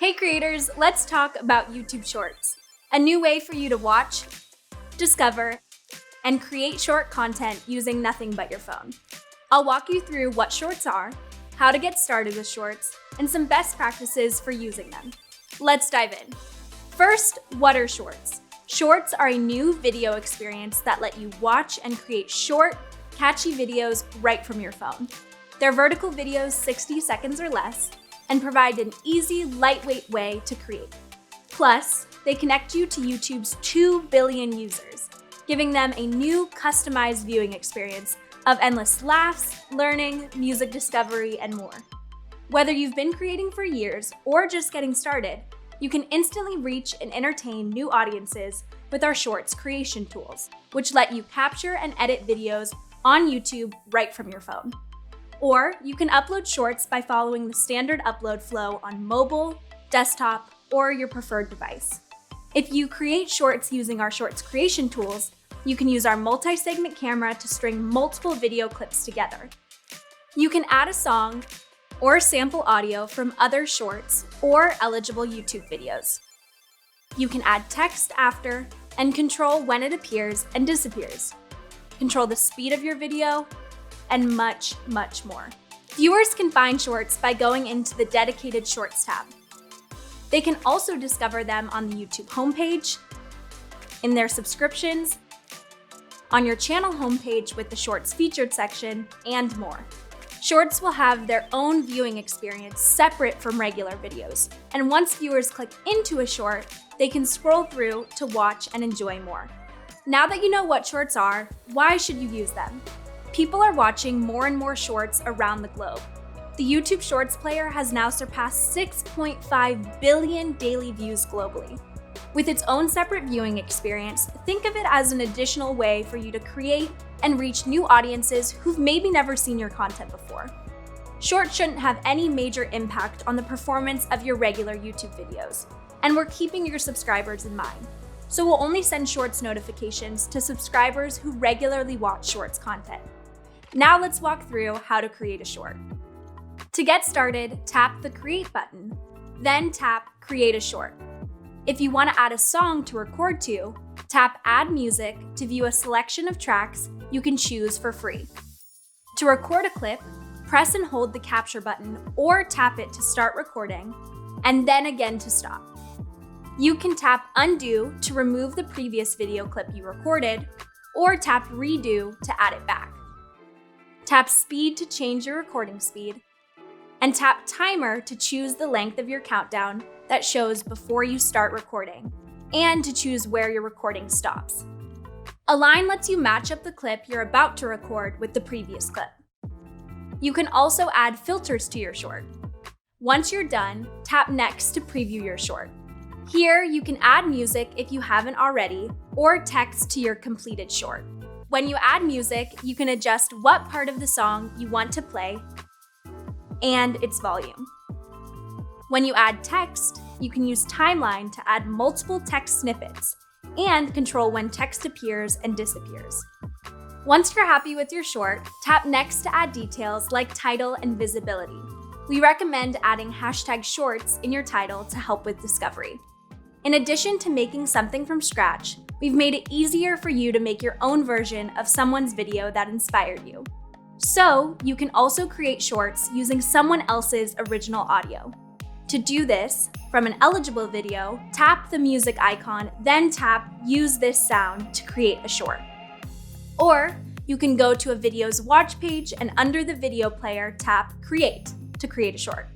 Hey creators, let's talk about YouTube Shorts, a new way for you to watch, discover, and create short content using nothing but your phone. I'll walk you through what Shorts are, how to get started with Shorts, and some best practices for using them. Let's dive in. First, what are Shorts? Shorts are a new video experience that let you watch and create short, catchy videos right from your phone. They're vertical videos 60 seconds or less and provide an easy, lightweight way to create. Plus, they connect you to YouTube's 2 billion users, giving them a new customized viewing experience of endless laughs, learning, music discovery, and more. Whether you've been creating for years or just getting started, you can instantly reach and entertain new audiences with our Shorts creation tools, which let you capture and edit videos on YouTube right from your phone. Or you can upload Shorts by following the standard upload flow on mobile, desktop, or your preferred device. If you create Shorts using our Shorts creation tools, you can use our multi-segment camera to string multiple video clips together. You can add a song or sample audio from other Shorts or eligible YouTube videos. You can add text after and control when it appears and disappears. Control the speed of your video, and much, much more. Viewers can find Shorts by going into the dedicated Shorts tab. They can also discover them on the YouTube homepage, in their subscriptions, on your channel homepage with the Shorts featured section, and more. Shorts will have their own viewing experience separate from regular videos, and once viewers click into a short, they can scroll through to watch and enjoy more. Now that you know what Shorts are, why should you use them? People are watching more and more Shorts around the globe. The YouTube Shorts player has now surpassed 6.5 billion daily views globally. With its own separate viewing experience, think of it as an additional way for you to create and reach new audiences who've maybe never seen your content before. Shorts shouldn't have any major impact on the performance of your regular YouTube videos, and we're keeping your subscribers in mind. So we'll only send Shorts notifications to subscribers who regularly watch Shorts content. Now let's walk through how to create a short. To get started, tap the Create button, then tap Create a Short. If you want to add a song to record to, tap Add Music to view a selection of tracks you can choose for free. To record a clip, press and hold the Capture button or tap it to start recording, and then again to stop. You can tap Undo to remove the previous video clip you recorded, or tap Redo to add it back. Tap Speed to change your recording speed, and tap Timer to choose the length of your countdown that shows before you start recording, and to choose where your recording stops. Align lets you match up the clip you're about to record with the previous clip. You can also add filters to your short. Once you're done, tap Next to preview your short. Here, you can add music if you haven't already, or text to your completed short. When you add music, you can adjust what part of the song you want to play and its volume. When you add text, you can use Timeline to add multiple text snippets and control when text appears and disappears. Once you're happy with your short, tap Next to add details like title and visibility. We recommend adding #Shorts in your title to help with discovery. In addition to making something from scratch, we've made it easier for you to make your own version of someone's video that inspired you. So you can also create shorts using someone else's original audio. To do this, from an eligible video, tap the music icon, then tap Use this sound to create a short. Or you can go to a video's watch page and under the video player, tap Create to create a short.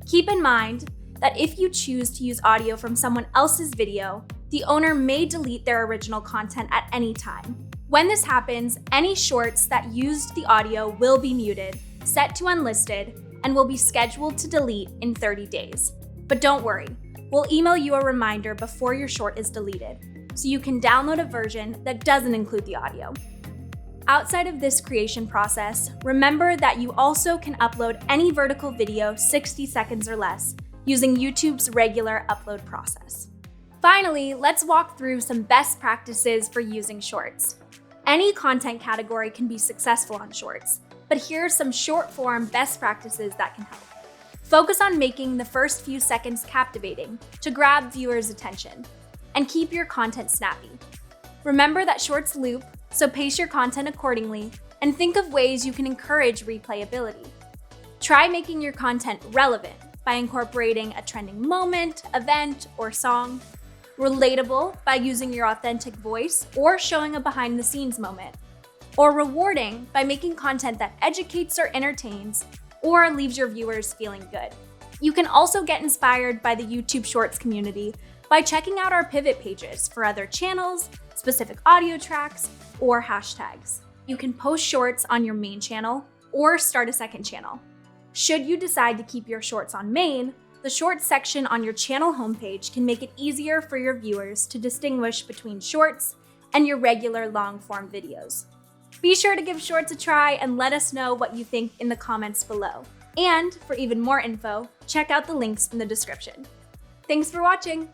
Keep in mind that if you choose to use audio from someone else's video, the owner may delete their original content at any time. When this happens, any shorts that used the audio will be muted, set to unlisted, and will be scheduled to delete in 30 days. But don't worry, we'll email you a reminder before your short is deleted, so you can download a version that doesn't include the audio. Outside of this creation process, remember that you also can upload any vertical video 60 seconds or less using YouTube's regular upload process. Finally, let's walk through some best practices for using Shorts. Any content category can be successful on Shorts, but here are some short-form best practices that can help. Focus on making the first few seconds captivating to grab viewers' attention, and keep your content snappy. Remember that shorts loop, so pace your content accordingly and think of ways you can encourage replayability. Try making your content relevant by incorporating a trending moment, event, or song. Relatable by using your authentic voice or showing a behind-the-scenes moment. Or rewarding by making content that educates or entertains or leaves your viewers feeling good. You can also get inspired by the YouTube Shorts community by checking out our pivot pages for other channels, specific audio tracks, or hashtags. You can post shorts on your main channel or start a second channel. Should you decide to keep your shorts on main, the shorts section on your channel homepage can make it easier for your viewers to distinguish between shorts and your regular long-form videos. Be sure to give shorts a try and let us know what you think in the comments below. And for even more info, check out the links in the description. Thanks for watching!